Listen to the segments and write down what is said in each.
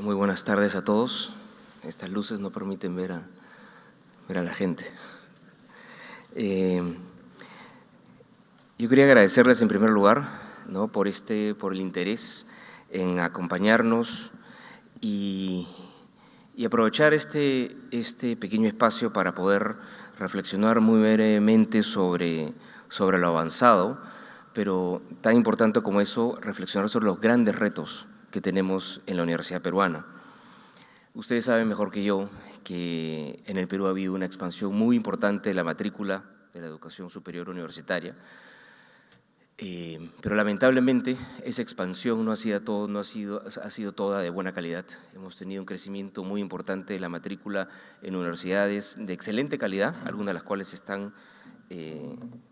Muy buenas tardes a todos. Estas luces no permiten ver a la gente. Yo quería agradecerles en primer lugar, ¿no?, por el interés en acompañarnos y aprovechar este pequeño espacio para poder reflexionar muy brevemente sobre lo avanzado, pero tan importante como eso, reflexionar sobre los grandes retos que tenemos en la Universidad Peruana. Ustedes saben mejor que yo que en el Perú ha habido una expansión muy importante de la matrícula de la educación superior universitaria, pero lamentablemente esa expansión ha sido toda de buena calidad. Hemos tenido un crecimiento muy importante de la matrícula en universidades de excelente calidad, algunas de las cuales están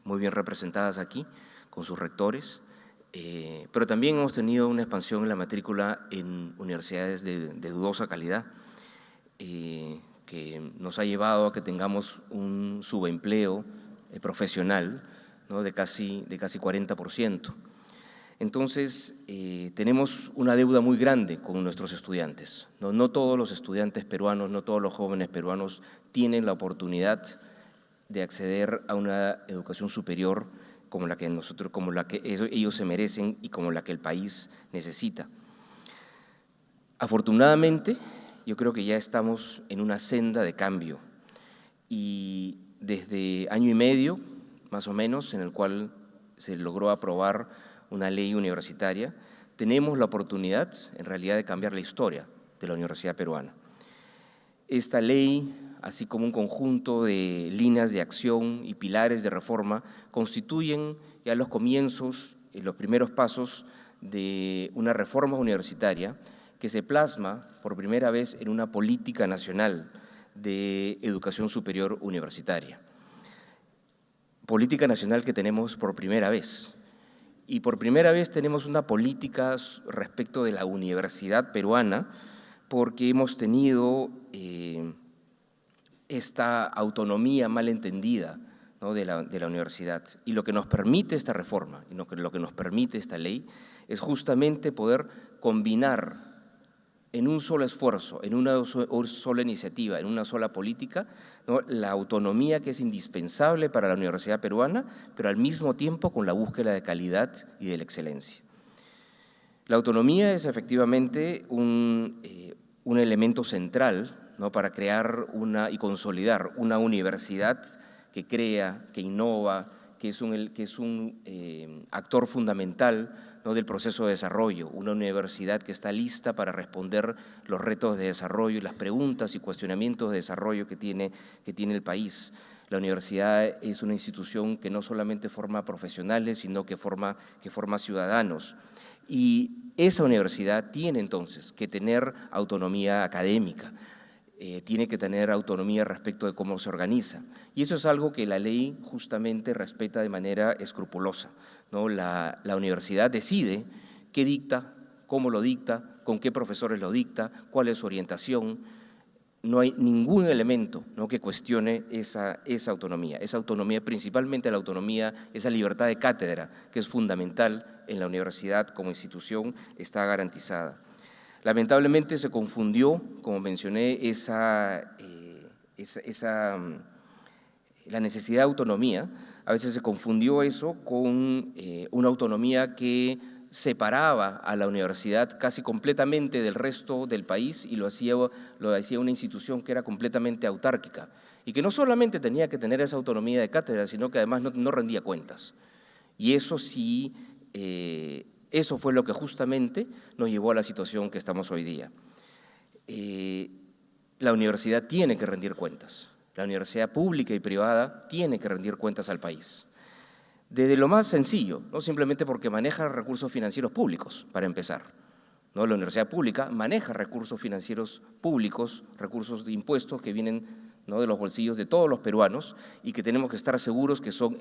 muy bien representadas aquí con sus rectores, pero también hemos tenido una expansión en la matrícula en universidades de dudosa calidad, que nos ha llevado a que tengamos un subempleo profesional, ¿no?, de casi 40%. Entonces, tenemos una deuda muy grande con nuestros estudiantes. No todos los estudiantes peruanos, no todos los jóvenes peruanos tienen la oportunidad de acceder a una educación superior como la que ellos se merecen y como la que el país necesita. Afortunadamente, yo creo que ya estamos en una senda de cambio y desde año y medio, más o menos, en el cual se logró aprobar una ley universitaria, tenemos la oportunidad, en realidad, de cambiar la historia de la Universidad Peruana. Esta ley, así como un conjunto de líneas de acción y pilares de reforma, constituyen ya los comienzos y los primeros pasos de una reforma universitaria que se plasma por primera vez en una política nacional de educación superior universitaria. Política nacional que tenemos por primera vez. Y por primera vez tenemos una política respecto de la universidad peruana, porque hemos tenido esta autonomía mal entendida, ¿no?, de la universidad. Y lo que nos permite esta reforma, y lo que nos permite esta ley, es justamente poder combinar en un solo esfuerzo, en una sola iniciativa, en una sola política, ¿no?, la autonomía que es indispensable para la universidad peruana, pero al mismo tiempo con la búsqueda de calidad y de la excelencia. La autonomía es efectivamente un elemento central, ¿no?, para crear y consolidar una universidad que crea, que innova, que es un actor fundamental, ¿no?, del proceso de desarrollo, una universidad que está lista para responder los retos de desarrollo y las preguntas y cuestionamientos de desarrollo que tiene el país. La universidad es una institución que no solamente forma profesionales, sino que forma ciudadanos. Y esa universidad tiene entonces que tener autonomía académica, tiene que tener autonomía respecto de cómo se organiza. Y eso es algo que la ley justamente respeta de manera escrupulosa, ¿no? La universidad decide qué dicta, cómo lo dicta, con qué profesores lo dicta, cuál es su orientación. No hay ningún elemento, ¿no?, que cuestione esa autonomía. Esa autonomía, principalmente la autonomía, esa libertad de cátedra, que es fundamental en la universidad como institución, está garantizada. Lamentablemente se confundió, como mencioné, la necesidad de autonomía. A veces se confundió eso con una autonomía que separaba a la universidad casi completamente del resto del país y lo hacía una institución que era completamente autárquica y que no solamente tenía que tener esa autonomía de cátedra, sino que además no rendía cuentas. Y eso sí, eso fue lo que justamente nos llevó a la situación que estamos hoy día. La universidad tiene que rendir cuentas. La universidad pública y privada tiene que rendir cuentas al país. Desde lo más sencillo, no simplemente porque maneja recursos financieros públicos, para empezar, ¿no? La universidad pública maneja recursos financieros públicos, recursos de impuestos que vienen, ¿no?, de los bolsillos de todos los peruanos y que tenemos que estar seguros que son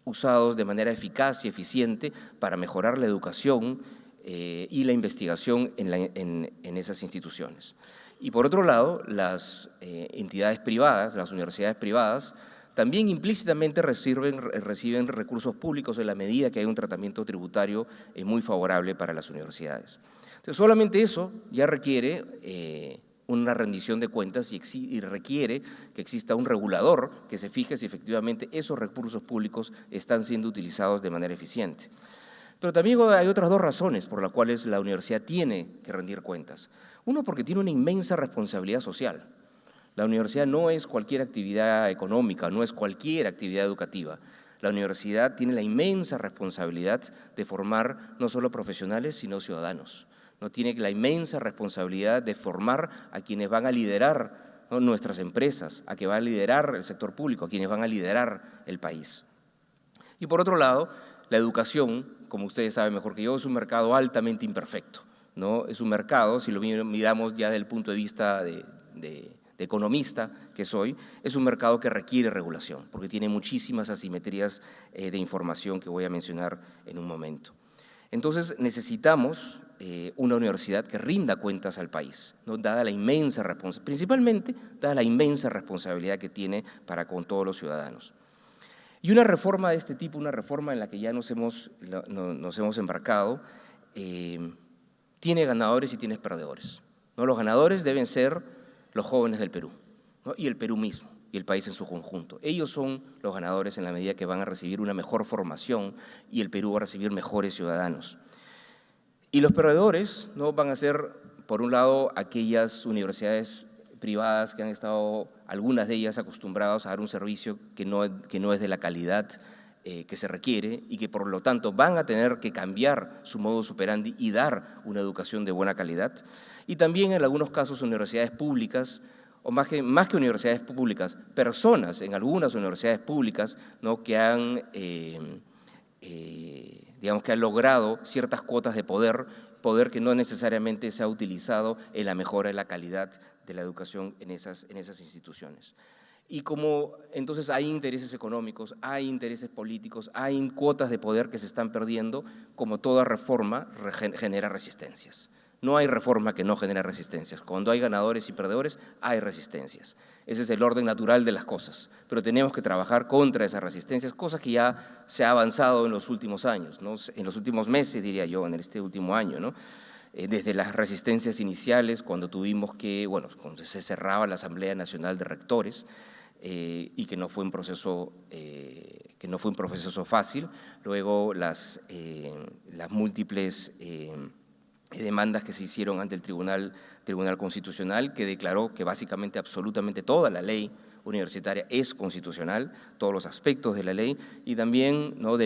usados de manera eficaz y eficiente para mejorar la educación y la investigación en esas instituciones. Y por otro lado, las entidades privadas, las universidades privadas, también implícitamente reciben recursos públicos en la medida que hay un tratamiento tributario muy favorable para las universidades. Entonces, solamente eso ya requiere una rendición de cuentas y requiere que exista un regulador que se fije si efectivamente esos recursos públicos están siendo utilizados de manera eficiente. Pero también hay otras dos razones por las cuales la universidad tiene que rendir cuentas. Uno, porque tiene una inmensa responsabilidad social. La universidad no es cualquier actividad económica, no es cualquier actividad educativa. La universidad tiene la inmensa responsabilidad de formar no solo profesionales, sino ciudadanos. No tiene la inmensa responsabilidad de formar a quienes van a liderar, ¿no?, nuestras empresas, a quienes van a liderar el sector público, a quienes van a liderar el país. Y por otro lado, la educación, como ustedes saben mejor que yo, es un mercado altamente imperfecto, ¿no? Es un mercado, si lo miramos ya desde el punto de vista de economista que soy, es un mercado que requiere regulación, porque tiene muchísimas asimetrías de información que voy a mencionar en un momento. Entonces necesitamos una universidad que rinda cuentas al país, ¿no?, dada la inmensa responsabilidad, principalmente dada la inmensa responsabilidad que tiene para con todos los ciudadanos. Y una reforma de este tipo, una reforma en la que ya nos hemos embarcado, tiene ganadores y tiene perdedores, ¿no? Los ganadores deben ser los jóvenes del Perú, ¿no?, y el Perú mismo, y el país en su conjunto. Ellos son los ganadores en la medida que van a recibir una mejor formación y el Perú va a recibir mejores ciudadanos. Y los perdedores, ¿no?, van a ser, por un lado, aquellas universidades privadas que han estado, algunas de ellas, acostumbradas a dar un servicio que no es de la calidad que se requiere y que por lo tanto van a tener que cambiar su modus operandi y dar una educación de buena calidad. Y también en algunos casos universidades públicas, o más que universidades públicas, personas en algunas universidades públicas, ¿no?, que han, digamos, que han logrado ciertas cuotas de poder que no necesariamente se ha utilizado en la mejora de la calidad de la educación en esas instituciones. Y como entonces hay intereses económicos, hay intereses políticos, hay cuotas de poder que se están perdiendo, como toda reforma genera resistencias. No hay reforma que no genere resistencias. Cuando hay ganadores y perdedores, hay resistencias. Ese es el orden natural de las cosas. Pero tenemos que trabajar contra esas resistencias, cosas que ya se ha avanzado en los últimos años, ¿no?, en los últimos meses, diría yo, en este último año, ¿no? Desde las resistencias iniciales, cuando tuvimos que, bueno, cuando se cerraba la Asamblea Nacional de Rectores, y que no fue un proceso fácil. Luego las múltiples demandas que se hicieron ante el Tribunal Constitucional, que declaró que básicamente absolutamente toda la ley universitaria es constitucional, todos los aspectos de la ley, y también, ¿no?,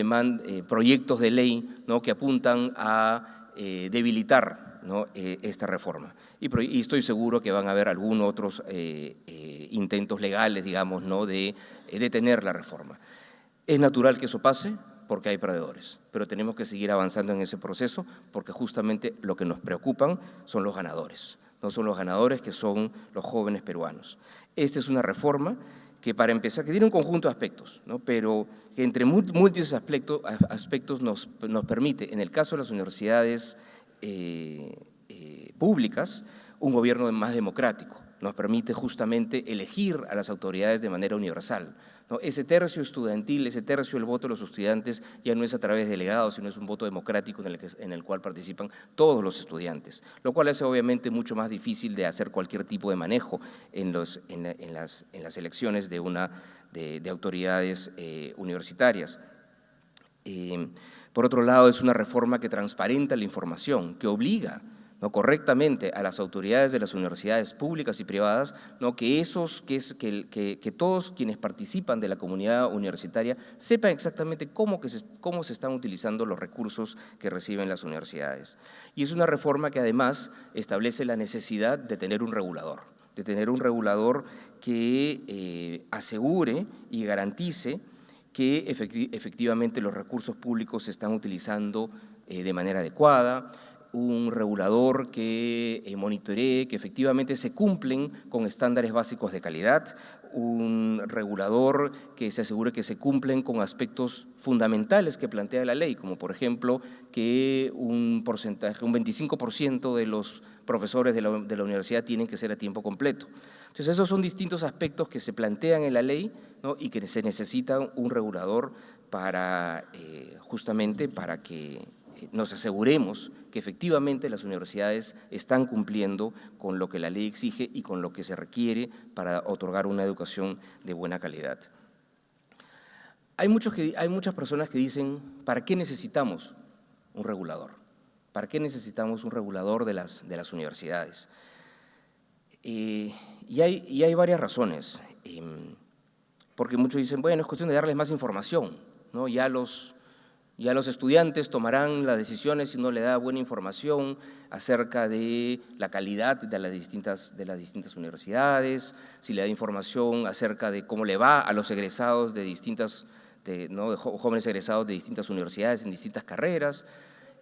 proyectos de ley, ¿no?, que apuntan a debilitar, ¿no?, esta reforma. Y estoy seguro que van a haber algunos otros intentos legales, digamos, ¿no?, de detener la reforma. Es natural que eso pase porque hay perdedores, pero tenemos que seguir avanzando en ese proceso porque justamente lo que nos preocupan son los ganadores, no son los ganadores que son los jóvenes peruanos. Esta es una reforma que, para empezar, que tiene un conjunto de aspectos, ¿no?, pero que entre múltiples aspectos nos permite, en el caso de las universidades públicas, un gobierno más democrático. Nos permite justamente elegir a las autoridades de manera universal, ¿no? Ese tercio estudiantil, ese tercio del voto de los estudiantes ya no es a través de delegados, sino es un voto democrático en el cual participan todos los estudiantes, lo cual hace obviamente mucho más difícil de hacer cualquier tipo de manejo en las elecciones de autoridades universitarias. Por otro lado, es una reforma que transparenta la información, que obliga, ¿no?, correctamente a las autoridades de las universidades públicas y privadas, ¿no?, que todos quienes participan de la comunidad universitaria sepan exactamente cómo se están utilizando los recursos que reciben las universidades. Y es una reforma que además establece la necesidad de tener un regulador, que asegure y garantice que efectivamente los recursos públicos se están utilizando de manera adecuada, un regulador que monitoree que efectivamente se cumplen con estándares básicos de calidad, un regulador que se asegure que se cumplen con aspectos fundamentales que plantea la ley, como por ejemplo que un 25% de los profesores de la universidad tienen que ser a tiempo completo. Entonces, esos son distintos aspectos que se plantean en la ley, ¿no?, y que se necesita un regulador justamente para que nos aseguremos que efectivamente las universidades están cumpliendo con lo que la ley exige y con lo que se requiere para otorgar una educación de buena calidad. Hay muchas personas que dicen, ¿para qué necesitamos un regulador? ¿Para qué necesitamos un regulador de las universidades? Y hay varias razones, porque muchos dicen, bueno, es cuestión de darles más información, ¿no? Ya los estudiantes tomarán las decisiones si uno le da buena información acerca de la calidad de las distintas universidades, si le da información acerca de cómo le va a los egresados de jóvenes egresados de distintas universidades en distintas carreras.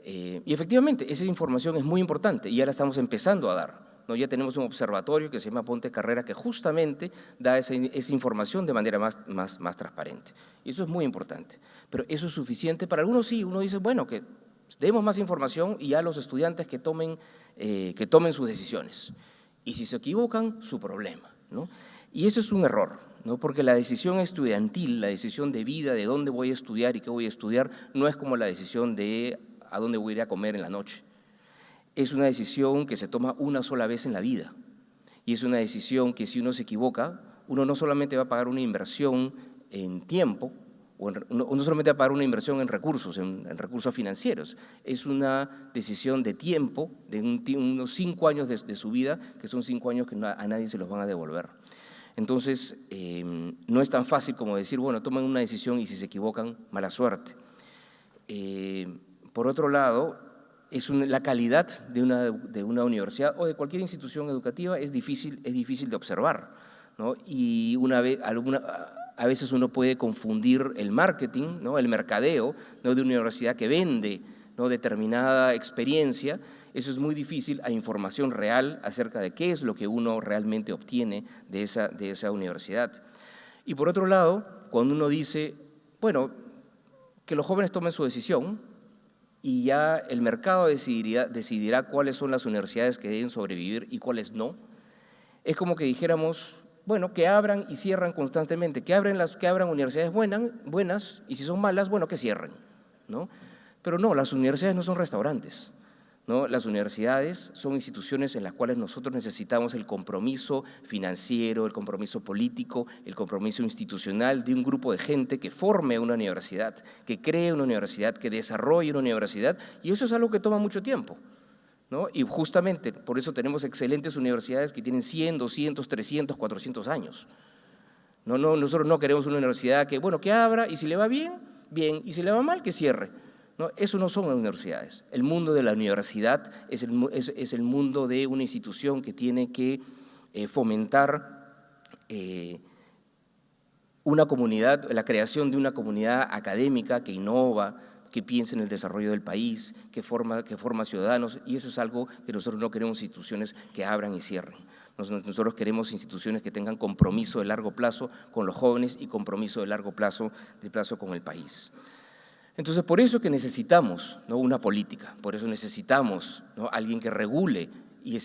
Y efectivamente, esa información es muy importante y ya la estamos empezando a dar, ¿no? Ya tenemos un observatorio que se llama Ponte Carrera que justamente da esa información de manera más transparente. Y eso es muy importante. Pero ¿eso es suficiente? Para algunos sí, uno dice, bueno, que demos más información y ya los estudiantes que tomen sus decisiones. Y si se equivocan, su problema, ¿no? Y eso es un error, ¿no? Porque la decisión estudiantil, la decisión de vida, de dónde voy a estudiar y qué voy a estudiar, no es como la decisión de a dónde voy a ir a comer en la noche. Es una decisión que se toma una sola vez en la vida y es una decisión que si uno se equivoca, uno no solamente va a pagar una inversión en tiempo, no solamente va a pagar una inversión en recursos, en recursos financieros, es una decisión de tiempo, de unos 5 años de su vida, que son 5 años que a nadie se los van a devolver. Entonces, no es tan fácil como decir, bueno, tomen una decisión y si se equivocan, mala suerte. Por otro lado, la calidad de una universidad o de cualquier institución educativa es difícil de observar, ¿no? Y a veces uno puede confundir el marketing, ¿no? El mercadeo, ¿no? De una universidad que vende, ¿no? Determinada experiencia. Eso es muy difícil a información real acerca de qué es lo que uno realmente obtiene de esa universidad. Y por otro lado, cuando uno dice, bueno, que los jóvenes tomen su decisión y ya el mercado decidirá cuáles son las universidades que deben sobrevivir y cuáles no, es como que dijéramos, bueno, que abran y cierran constantemente, que abran universidades buenas y si son malas, bueno, que cierren, ¿no? Pero no, las universidades no son restaurantes, ¿no? Las universidades son instituciones en las cuales nosotros necesitamos el compromiso financiero, el compromiso político, el compromiso institucional de un grupo de gente que forme una universidad, que cree una universidad, que desarrolle una universidad, y eso es algo que toma mucho tiempo, ¿no? Y justamente por eso tenemos excelentes universidades que tienen 100, 200, 300, 400 años. Nosotros no queremos una universidad que abra y si le va bien, bien, y si le va mal, que cierre. No, eso no son las universidades. El mundo de la universidad es el mundo de una institución que tiene que fomentar una comunidad, la creación de una comunidad académica que innova, que piensa en el desarrollo del país, que forma ciudadanos, y eso es algo que nosotros no queremos instituciones que abran y cierren. Nosotros queremos instituciones que tengan compromiso de largo plazo con los jóvenes y compromiso de largo plazo con el país. Entonces, por eso que necesitamos, ¿no? Una política, por eso necesitamos, ¿no? Alguien que regule y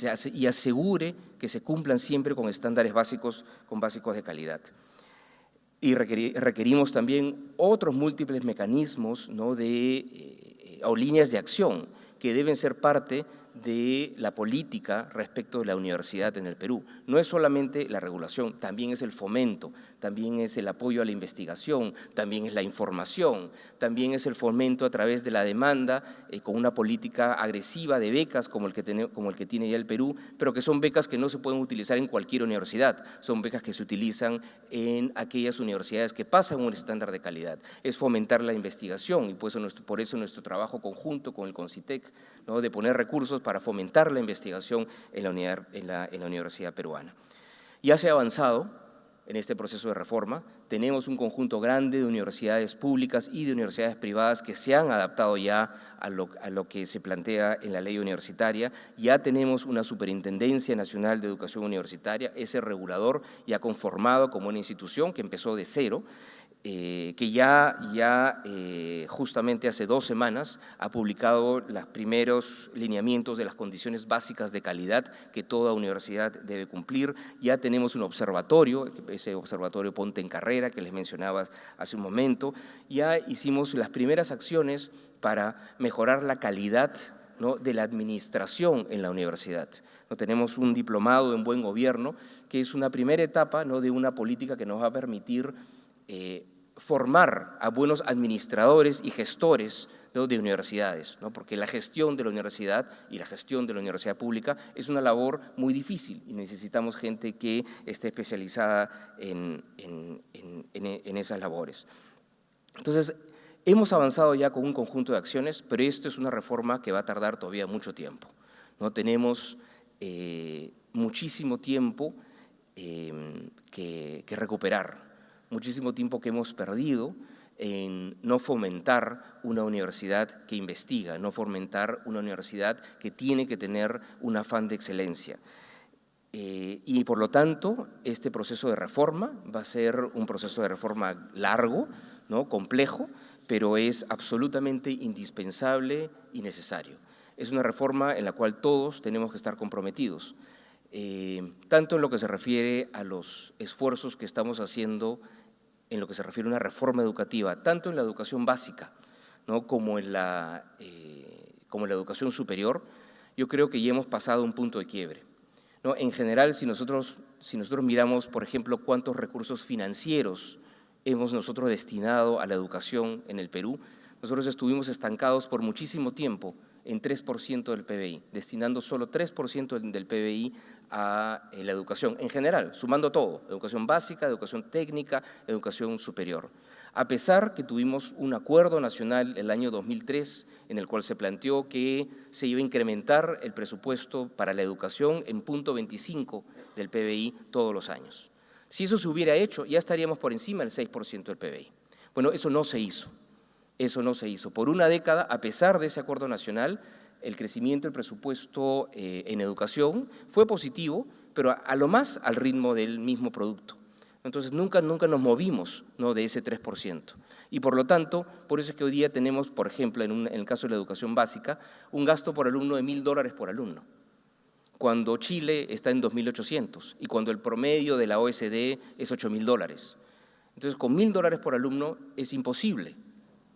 asegure que se cumplan siempre con estándares básicos de calidad. Y requerimos también otros múltiples mecanismos, ¿no? O líneas de acción que deben ser parte de la política respecto de la universidad en el Perú. No es solamente la regulación, también es el fomento, también es el apoyo a la investigación, también es la información, también es el fomento a través de la demanda con una política agresiva de becas como el que tiene ya el Perú, pero que son becas que no se pueden utilizar en cualquier universidad, son becas que se utilizan en aquellas universidades que pasan un estándar de calidad. Es fomentar la investigación y por eso nuestro trabajo conjunto con el CONCITEC, ¿no? De poner recursos para fomentar la investigación en la universidad peruana. Ya se ha avanzado en este proceso de reforma, tenemos un conjunto grande de universidades públicas y de universidades privadas que se han adaptado ya a lo que se plantea en la ley universitaria, ya tenemos una Superintendencia Nacional de Educación Universitaria, ese regulador ya conformado como una institución que empezó de cero, que ya justamente hace 2 semanas ha publicado los primeros lineamientos de las condiciones básicas de calidad que toda universidad debe cumplir. Ya tenemos un observatorio, ese observatorio Ponte en Carrera que les mencionaba hace un momento. Ya hicimos las primeras acciones para mejorar la calidad, ¿no?, de la administración en la universidad. ¿No? Tenemos un diplomado en buen gobierno que es una primera etapa, ¿no?, de una política que nos va a permitir formar a buenos administradores y gestores, ¿no?, de universidades, ¿no?, porque la gestión de la universidad y la gestión de la universidad pública es una labor muy difícil y necesitamos gente que esté especializada en esas labores. Entonces, hemos avanzado ya con un conjunto de acciones, pero esto es una reforma que va a tardar todavía mucho tiempo, ¿no? Tenemos muchísimo tiempo que recuperar, muchísimo tiempo que hemos perdido en no fomentar una universidad que investiga, no fomentar una universidad que tiene que tener un afán de excelencia. Y por lo tanto, este proceso de reforma va a ser un proceso de reforma largo, ¿no?, complejo, pero es absolutamente indispensable y necesario. Es una reforma en la cual todos tenemos que estar comprometidos, tanto en lo que se refiere a los esfuerzos que estamos haciendo en lo que se refiere a una reforma educativa, tanto en la educación básica, ¿no?, como en la educación superior. Yo creo que ya hemos pasado un punto de quiebre, ¿no? En general, si nosotros miramos, por ejemplo, cuántos recursos financieros hemos nosotros destinado a la educación en el Perú, nosotros estuvimos estancados por muchísimo tiempo en 3% del PBI, destinando solo 3% del PBI a la educación en general, sumando todo, educación básica, educación técnica, educación superior. A pesar que tuvimos un acuerdo nacional el año 2003 en el cual se planteó que se iba a incrementar el presupuesto para la educación en 0.25 del PBI todos los años. Si eso se hubiera hecho, ya estaríamos por encima del 6% del PBI. Bueno, eso no se hizo. Eso no se hizo. Por una década, a pesar de ese acuerdo nacional, el crecimiento del presupuesto en educación fue positivo, pero a lo más al ritmo del mismo producto. Entonces, nunca nos movimos, ¿no?, de ese 3%. Y por lo tanto, por eso es que hoy día tenemos, por ejemplo, en el caso de la educación básica, un gasto por alumno de $1.000 por alumno, cuando Chile está en 2.800 y cuando el promedio de la OECD es $8.000. Entonces, con $1.000 por alumno es imposible,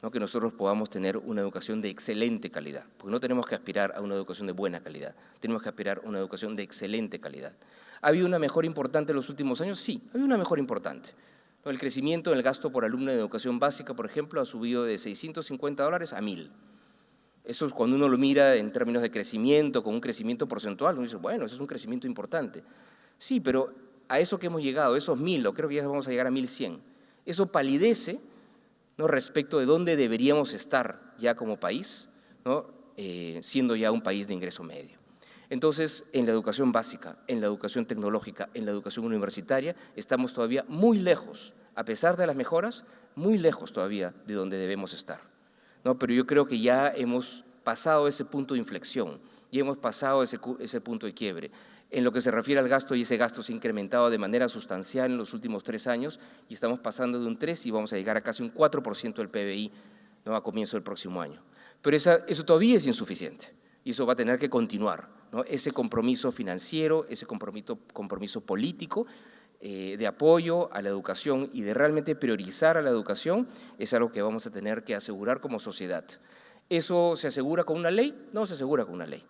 ¿no?, que nosotros podamos tener una educación de excelente calidad, porque no tenemos que aspirar a una educación de buena calidad, tenemos que aspirar a una educación de excelente calidad. ¿Ha habido una mejora importante en los últimos años? Sí, ha habido una mejora importante. El crecimiento del gasto por alumno de educación básica, por ejemplo, ha subido de $650 a $1.000. Eso es cuando uno lo mira en términos de crecimiento, con un crecimiento porcentual, uno dice, bueno, eso es un crecimiento importante. Sí, pero a eso que hemos llegado, esos 1.000, o creo que ya vamos a llegar a 1.100, eso palidece, ¿no?, respecto de dónde deberíamos estar ya como país, ¿no?, siendo ya un país de ingreso medio. Entonces, en la educación básica, en la educación tecnológica, en la educación universitaria, estamos todavía muy lejos, a pesar de las mejoras, muy lejos todavía de donde debemos estar, ¿no? Pero yo creo que ya hemos pasado ese punto de inflexión, ya hemos pasado ese punto de quiebre. En lo que se refiere al gasto, y ese gasto se ha incrementado de manera sustancial en los últimos 3 años, y estamos pasando de un 3 y vamos a llegar a casi un 4% del PBI, ¿no?, a comienzo del próximo año. Pero eso todavía es insuficiente, y eso va a tener que continuar, ¿no? Ese compromiso financiero, ese compromiso político de apoyo a la educación y de realmente priorizar a la educación es algo que vamos a tener que asegurar como sociedad. ¿Eso se asegura con una ley? No se asegura con una ley,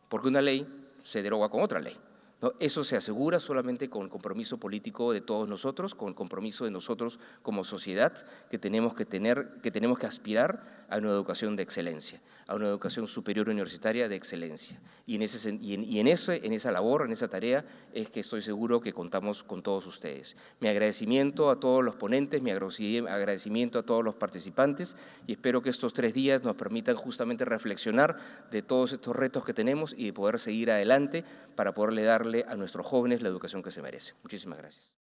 porque una ley se deroga con otra ley, ¿no? Eso se asegura solamente con el compromiso político de todos nosotros, con el compromiso de nosotros como sociedad que tenemos que aspirar a una educación de excelencia, a una educación superior universitaria de excelencia. Y en esa labor, en esa tarea, es que estoy seguro que contamos con todos ustedes. Mi agradecimiento a todos los ponentes, mi agradecimiento a todos los participantes, y espero que estos 3 días nos permitan justamente reflexionar de todos estos retos que tenemos y de poder seguir adelante para poderle darle a nuestros jóvenes la educación que se merece. Muchísimas gracias.